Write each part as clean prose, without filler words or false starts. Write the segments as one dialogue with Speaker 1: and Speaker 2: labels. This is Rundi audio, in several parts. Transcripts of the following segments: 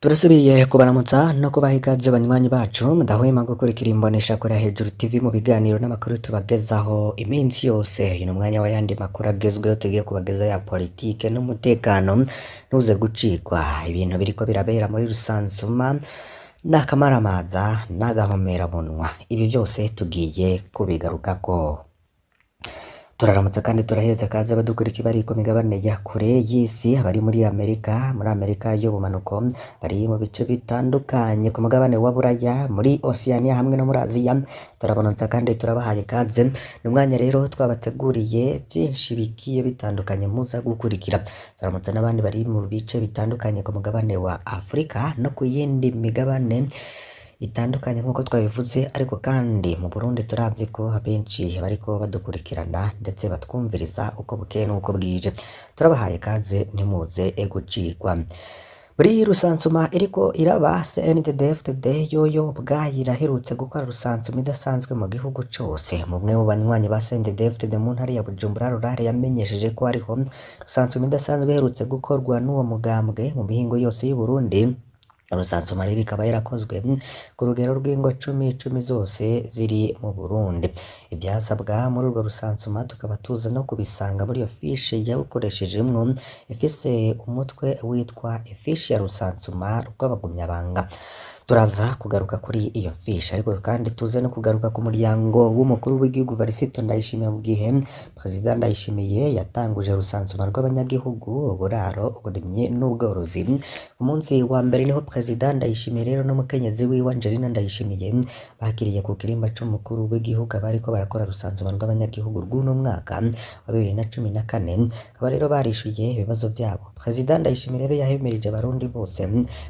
Speaker 1: Turasubiye kubaramutsa no kubaha ikaze banywanyi bacu mudahwema gukurikira imboneshakure ya Hejuru TV mu biganiro n'amakuru tubagezaho iminsi yose. Uyu ni umwanya w'ayandi makuru agezweho tugiye kubagezaho ya politike n'umutekano, ntuze gucikwa ibintu biriko birabera muri Rusansuma n'akamaramaza n'agahomerabunwa. Ibi byose tugiye kubigarukako. Turaramutsa kandi turahetse kaze abadukurikira bari ku migabane ya kure y'isi, abari muri Amerika y'ubumanuko, bari mu bice bitandukanye ku mugabane wa Buraya, muri Oceania hamwe no muri Aziya. Turabonotsa kandi turabahaye kaze. Ni umwanya rero twabateguriye byinshi bigiye bitandukanye muza gukurikira. Turamutsa n'abandi bari mu bice bitandukanye ku mugabane wa Afurika no ku yindi migabane itandukanye nk'uko twabivuze, ariko kandi mu Burundi turazi ko abenshi bariko badukurikirana ndetse batwumviriza uko bukeye n'uko bwije. Turabahaye kaze ntimuze gucikwa. Muri Rusansuma iriko iraba, CNDD-FDD yoyo ubwayo iraherutse gukora Rusansuma idasanzwe mu gihugu cose. Mumwe mu banywanyi ba CNDD-FDD mu ntara ya Bujumbura Rurare yamenyesheje ko hariho Rusansuma idasanzwe iherutse gukorwa n'uwo mugambwe mu mihingo yose y'u Burundi. Rusansuma rero ikaba yarakozwe ku rugero rw'ingo 10 zose ziri mu Burundi. Ivyasabwa muri urwo Rusansuma tukaba tuza no kubisanga muri iyo fiche yawukoreshejemwo, ifise umutwe witwa ifiche ya Rusansuma rw'abagumyabanga. Turaza kugaruka kuri iyo fiche, ariko kandi tuze no kugaruka ku muryango w'umukuru w'igihugu Varisito Ndayishimiye mu gihe Perezida Ndayishimiye yatanguje Rusansuma rw'abanyagihugu, uburaro, uburimyi n'ubworozi. Umunsi wa mbere niho Perezida Ndayishimiye rero n'umukenyezi wiwe Angelina Ndayishimiye bakiriye ku kirimba c'umukuru w'igihugu abariko barakora Rusansuma rw'abanyagihugu rw'uno mwaka wa 2014. Akaba rero barishuye ibibazo vyabo. Perezida Ndayishimiye rero yahemirije abarundi bose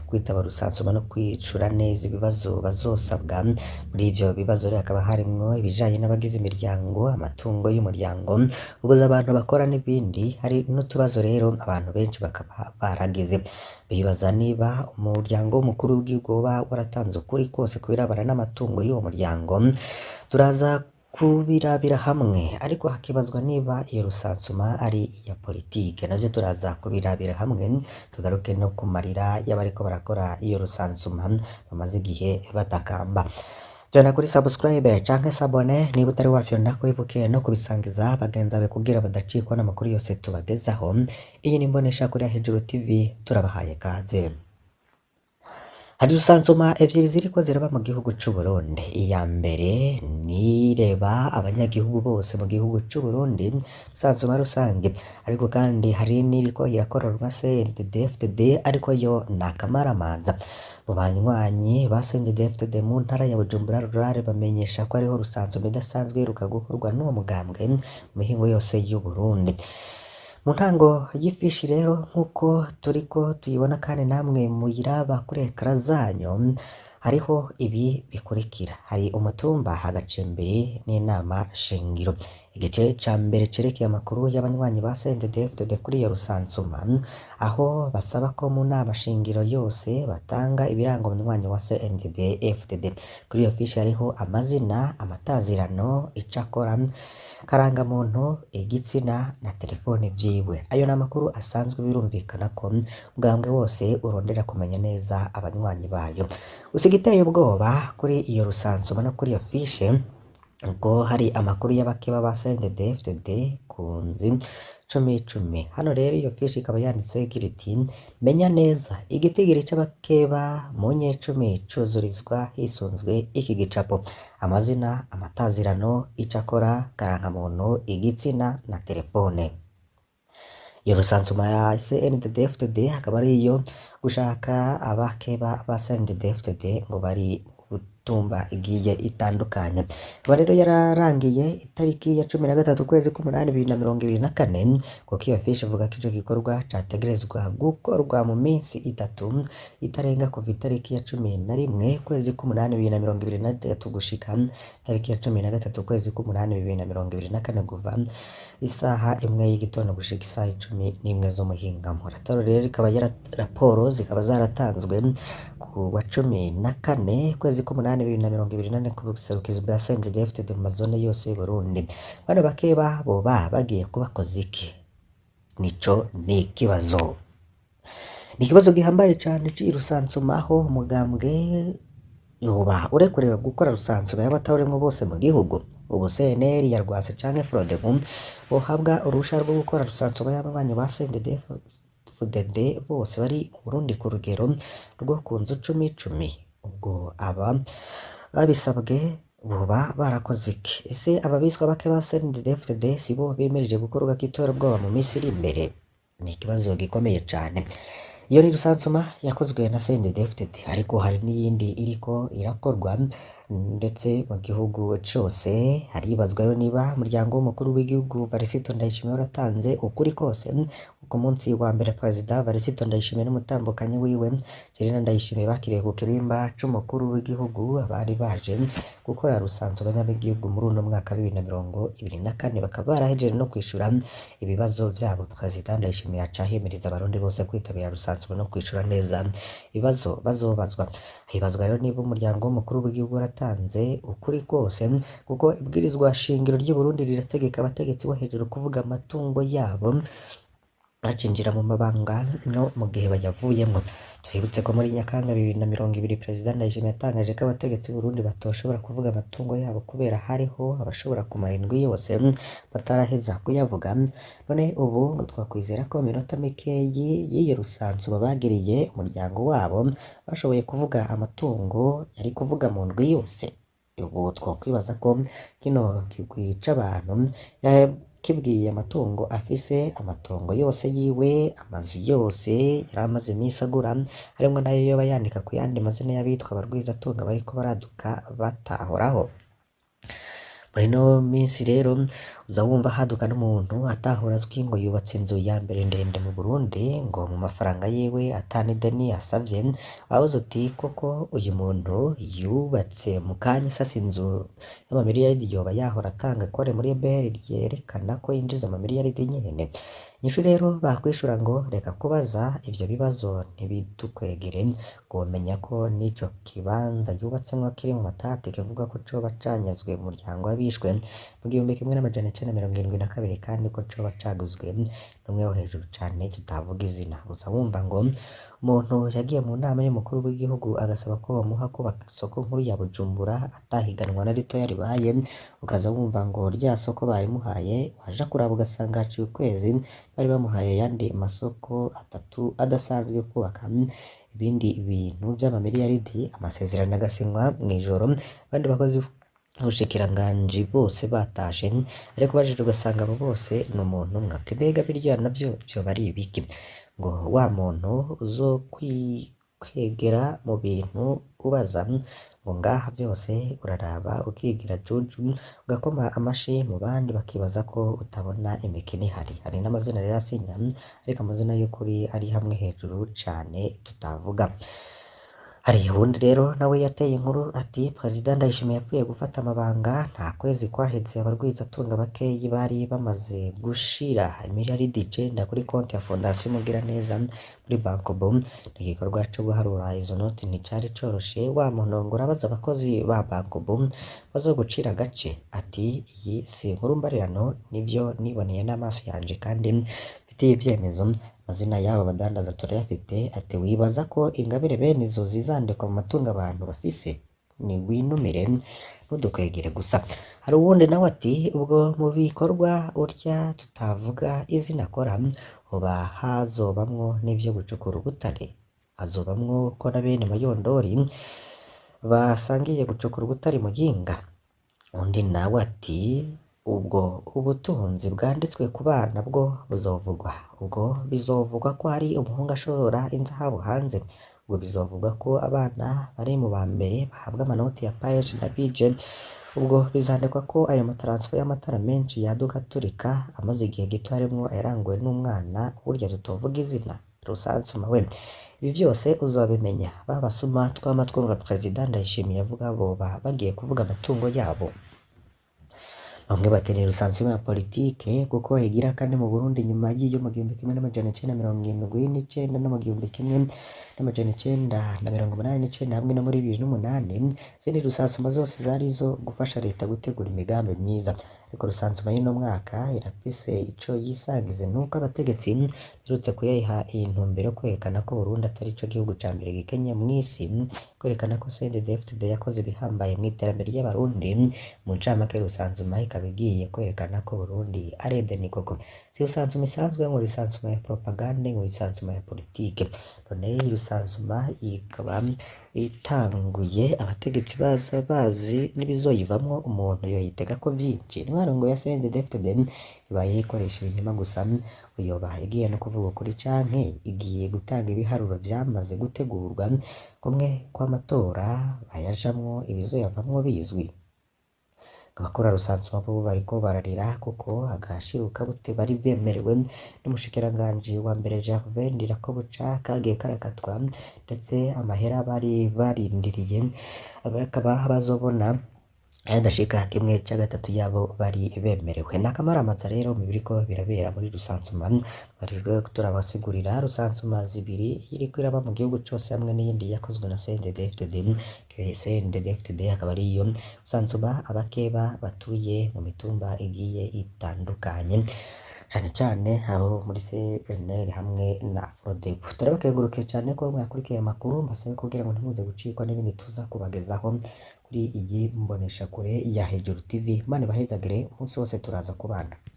Speaker 1: kwitaba Rusansuma no kwicura neza ibibazo bazosabwa. Muri ivyo bibazo rero hakaba harimwo ibijanye n'abagize imiryango, amatungo y'umuryango, ubuza abantu bakora n'ibindi. Hari n'utubazo rero abantu benshi bakaba baragize bibaza niba umuryango w'umukuru w'igihugu woba waratanze ukuri kose kubirabana n'amatungo y'uwo muryango. Turaza kubirabira hamwe, ariko hakibazwa niba iyo Rusansuma ari iya politike. Navyo turaza kubirabira hamwe, tugaruke no ku marira y'abariko barakora iyo Rusansuma bamaze igihe batakamba. Jana kuri subscribe canke sabone niba utari wafyonda ko ibuke no kubisangiza bagenzi bawe kugira badacikwa n'amakuru yose tubagezaho. Iyi ni imboneshakure ya Hejuru TV, turabahaye kaze. Hari Rusansuma evyiri ziriko ziraba mu gihugu c'u Burundi. Iya mbere nireba abanyagihugu bose mu gihugu c'u Burundi, Rusansuma rusange, ariko kandi hari niriko irakororwa CNDD-FDD, ariko yo n'akamaramaza. Mu banywanyi ba CNDD-FDD mu ntara ya Bujumbura Rurare bamenyesha ko ariho Rusansuma idasanzwe iheruka gukorwa n'uwo mugambwe mu mihingo yose y'u Burundi. Mu ntango y'ifishi rero nk'uko turiko tuyibona kandi namwe muyiraba kuri ekara zanyu, hariho ibi bikurikira. Hari umutumba, agacimbiri n'inama shingiro. Igice ca mbere cerekeye amakuru y'abanywanyi ba CNDD-FDD kuri iyo Rusansuma, aho basaba ko mu nama shingiro yose batanga ibiranga umunywanyi wa CNDD-FDD. Kuri iyo fishi hariho amazina, amatazirano, icakora, karangamuntu, igitsina na telefone vyiwe. Ayo n'amakuru asanzwe birumvikana ko ubwambwe wose urondera kumenya neza abanywanyi bayo. Gusa igiteye ubwoba kuri iyo Rusansuma no kuri iyo fiche ubwo hari amakuru y'abakeba ba CNDD-FDD ku nzi 10. Hano rero iyo fishi ikaba yanditse igira iti: menya neza igitigiri c'abakeba mu nye-10 cuzurizwa hisunzwe iki gicapo: amazina, amatazirano, icakora, karangamuntu, igitsina na telefone. Iyo Rusansuma ya CNDD-FDD akaba ari iyo gushaka abakeba ba CNDD-FDD ngo bari tumba igiye itandukanye. Akaba rero yararangiye itariki ya 13 ukwezi k'umunani 2024, kuko iyo fiche ivuga ko ico gikorwa categerezwa gukorwa mu minsi 3 itarenga kuva itariki ya 11 ukwezi k'umunani 2023 gushika itariki ya 13 ukwezi k'umunani 2024 kuva isaha 1 y'igitondo gushika isaha 11 z'umuhingamo. Rero ikaba raporo zikaba zaratanzwe ku wa 14 ukwezi k'umunani 2024 ku buserukizi bwa CNDD-FDD mu mazone yose y'u Burundi. Bano bakeba boba bagiye kubakoza iki? Nico ni ikibazo. ni ikibazo gihambaye cane c'irusansuma aho umugambwe yoba urekuriwe gukora rusansuma y'abatarurimwo bose mu gihugu. Ubu CNL yarwase canke Frodebu bohabwa uruhusha rwo gukora rusansuma y'ababanyi ba CNDD-FDD bose bari mu Burundi ku rugero rwo ku nzu 10. Ubwo aba babisabwe boba barakoze iki? Ese ababiswa bake ba CNDD-FDD sibo bemereje gukorwa k'iterabwoba mu minsi iri imbere? Ni ikibazo gikomeye cane. Iyo ni rusansuma yakozwe na CNDD-FDD ariko hari n'iyindi iriko irakorwa ndetse mu gihugu cose. Haribazwa rero niba umuryango w'umukuru w'igihugu Varisito Ndayishimiye waratanze ukuri kose ku munsi wa mbere Perezida Varisito Ndayishimiye n'umutambukanyi wiwe Jerina Ndayishimiye bakiriye ku kirimba c'umukuru w'igihugu abari baje gukora rusansuma y'abenegihugu muri uno mwaka wa 2024 bakaba barahejeje no kwishura ibibazo vyabo. Perezida Ndayishimiye aca ahimiriza abarundi bose kwitabira rusansuma no kwishura neza ibibazo bazobazwa. Hibazwa rero niba umuryango w'umukuru w'igihugu waratanze ukuri kose kuko ibwirizwa shingiro ry'u Burundi rirategeka abategetsi bo hejuru kuvuga amatungo yabo bacinjira mu mabanga no mu gihe bayavuyemwo. Twibutse ko muri Nyakanga 2020 Perezida Ndayishimiye yatangaje ko abategetsi b'u Burundi batoshobora kuvuga amatungo yabo kubera hariho abashobora kumara indwi yose bataraheza kuyavuga. None ubu ngo twakwizera ko mu minota mikeyi y'iyo rusansuma bagiriye umuryango wabo bashoboye kuvuga amatungo yari kuvuga mu ndwi yose. Ubu twakwibaza ko kino kigwi c'abantu kibwiye amatungo afise amatongo yose yiwe, amazu yose yari amaze imisi agura, harimwo nayo yoba yandika ku yandi mazina y'abitwa abarwizatunga bariko baraduka batahoraho. Muri ino minsi rero uza wumva haduka n'umuntu atahora azwi ngo yubatse inzu ya mbere ndende mu Burundi ngo mu mafaranga yiwe atanideni asavye. Wabuze uti koko uyu muntu yubatse mu kanya sasa inzu y'amamiliyaridi yoba yahora atanga kore muri EBR ryerekana ko yinjiza amamiliyaridi nyene? Inyishu rero bakwishura ngo reka kubaza ivyo bibazo ntibidukwegere ngo menya ko n'ico kibanza yubatsemwo kiri mu matati kivuga ko coba canyazwe mu muryango w'abishwe mu 1972 kandi ko coba caguzwe n'umwe wo hejuru cane tutavuga izina. Gusa wumva ngo umuntu yagiye mu nama y'umukuru w'igihugu agasaba ko bamuha kubaka isoko nkuru ya Bujumbura atahiganwa na rito yaribaye, ukaza wumva ngo rya soko barimuhaye waja kuraba ugasanga haciye ukwezi bari bamuhaye yandi masoko 3 adasanzwe kubaka ibindi bintu vy'amamiliyaridi. Amasezerano agasinywa mw'ijoro abandi bakozi ubushikiranganji bose batashe, ariko bajije ugasanga abo bose ni umuntu umwe. Ati mbega birya navyo vyoba ari ibiki? Ngo wa muntu uzokwikwegera mu bintu ubaza ngo ngaha vyose uraraba ukigira juju ugakoma amashi mu bandi bakibaza ko utabona imikino ihari. Hari n'amazina rero asinya ariko amazina y'ukuri ari hamwe hejuru cane tutavuga. Hari uwundi rero nawe yateye inkuru ati Perezida Ndayishimiye yapfuye gufata amabanga nta kwezi kwaheze abarwizatunga bakeyi bari bamaze gushira imiliyaridi 9 kuri konti ya Fondation Mugiraneza muri Bankobo. Igikorwa co guharura izo noti nticari coroshe. Wa muntu ngo urabaza abakozi ba Bankobo bazogucira gace. Ati iyi si inkuru mbarirano nivyo niboneye n'amaso yanje kandi mfitiye ivyemezo. Amazina yabo badandaza turayafite. Ati wibaza ko ingabire bene izo zizandikwa mu matungo abantu bafise? Ni winumire ntudukwegere gusa. Hari uwundi nawe ati ubwo mu bikorwa urya tutavuga izina akora hoba hazobamwo n'ivyo gucukura ubutare? Hazobamwo ko na bene Mayondori basangiye gucukura ubutare Muyinga? Undi nawe ati ubwo ubutunzi bwanditswe ku bana bwo buzovugwa? Ubwo bizovugwa ko hari umuhungu ashora inzahabu hanze? Ubwo bizovugwa ko abana bari mu ba mbere bahabwa amanoti ya paje na bije? Ubwo bizandikwa ko ayo matransfer y'amatara menshi yaduka turika amaze igihe gito harimwo ayaranguwe n'umwana burya tutovuga izina? Rusansuma we ibi vyose uzabimenya. Babasuma twama twumva Perezida Ndayishimiye avuga boba bagiye kuvuga amatungo yabo. Bamwe batenera rusansuma ya politike kuko higira kandi mu Burundi nyuma y'iyo mu 1979 no mu 1990 n'amajana 989 hamwe no muri 2008 izindi rusansuma zose zari zo gufasha leta gutegura imigambi myiza, ariko rusansuma y'uno mwaka irafise ico yisangize nuko abategetsi birutse kuyayiha iyi ntumbero kwerekana ko Burundi atari ico gihugu ca mbere gikenye mw'isi, kwerekana ko CNDD-FDD yakoze ibihambaye mw'iterambere ry'abarundi. Mu ncamake rusansuma ikaba igiye kwerekana ko Burundi ari Edeni koko, si rusansuma isanzwe ngo rusansuma ya propagande ngo rusansuma ya politike. None iyi rusansuma ikaba itanguye abategetsi baza bazi n'ibizoyivamwo, umuntu yoyitega ko vyinshi. Intwaro ngo ya CNDD-FDD ibaye ikoresha ibinyoma gusa, uyoba igiye no kuvuga ukuri canke igiye gutanga ibiharuro vyamaze gutegurwa, kumwe kw'amatora bayajamwo ibizoyavamwo bizwi. Abakora rusansuma bo bariko bararira kuko agashiruka bute bari bemerewe n'umushikiranganji wa mbere Gervais Ndirakobuca kagiye karakatwa, ndetse amahera bari barindiriye bakaba bazobona ayadashika kimwe ca gatatu yabo bari bemerewe. N'akamaramaza rero mu biriko birabera muri rusansuma, barijwe turabasigurira rusansuma zibiri iriko iraba mu gihugu cose hamwe n'iyindi yakozwe na CNDD-FDD. CNDD-FDD akaba ariyo rusansuma abakeba batuye mu mitumba igiye itandukanye, cane cane abo muri CNL hamwe na Frodebu. Turabakengurukiye cane ko mwakurikiye amakuru, mbasabe kugira ngo ntimuze gucikwa n'ibindi tuza kubagezaho kuri iyi mboneshakure ya Hejuru TV. Imana ibahezagire, umunsi wose turaza kubana.